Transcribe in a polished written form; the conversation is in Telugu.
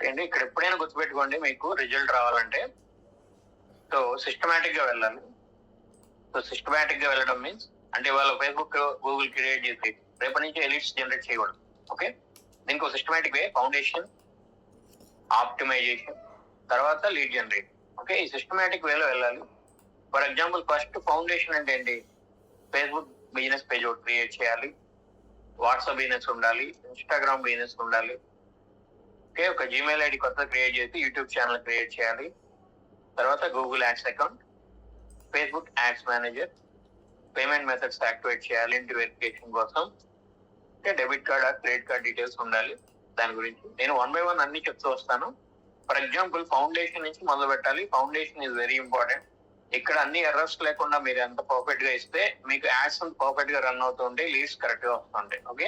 ఏంటి ఇక్కడ ఎప్పుడైనా గుర్తుపెట్టుకోండి, మీకు రిజల్ట్ రావాలంటే సో సిస్టమేటిక్ గా వెళ్ళాలి. సో సిస్టమేటిక్ గా వెళ్ళడం మీన్స్ అంటే వాళ్ళ ఫేస్బుక్ గూగుల్ క్రియేట్ చేసి రేపటి నుంచి ఎలిట్స్ జనరేట్ చేయకూడదు. ఓకే, దీనికి ఒక సిస్టమేటిక్ వే ఫౌండేషన్, ఆప్టిమైజేషన్, తర్వాత లీడ్ జనరేట్. ఓకే, ఈ సిస్టమేటిక్ వేలో వెళ్ళాలి. ఫర్ ఎగ్జాంపుల్ ఫస్ట్ ఫౌండేషన్ అంటే ఏంటి, ఫేస్బుక్ బిజినెస్ పేజ్ ఒకటి క్రియేట్ చేయాలి, వాట్సాప్ బిజినెస్ ఉండాలి, ఇన్స్టాగ్రామ్ బిజినెస్ ఉండాలి. ఓకే, ఒక జీమెయిల్ ఐడి కొత్త క్రియేట్ చేసి యూట్యూబ్ ఛానల్ క్రియేట్ చేయాలి. తర్వాత Google ads account, Facebook ads manager, payment methods activate చేయాలి ఇంటి వెరిఫికేషన్ కోసం. Debit card or credit card details ఉండాలి. దాని గురించి నేను 1 by 1 అన్ని చెప్తూ వస్తాను. ఫర్ ఎగ్జాంపుల్ ఫౌండేషన్ నుంచి మొదలు పెట్టాలి. Foundation is very important. ఇక్కడ అన్ని ఎర్రర్స్ లేకుండా మీరు ఎంత పర్ఫెక్ట్ గా ఇస్తే మీకు యాడ్స్ పర్ఫెక్ట్ గా రన్ అవుతుంటే లీడ్స్ కరెక్ట్ గా వస్తుంటాయి. ఓకే,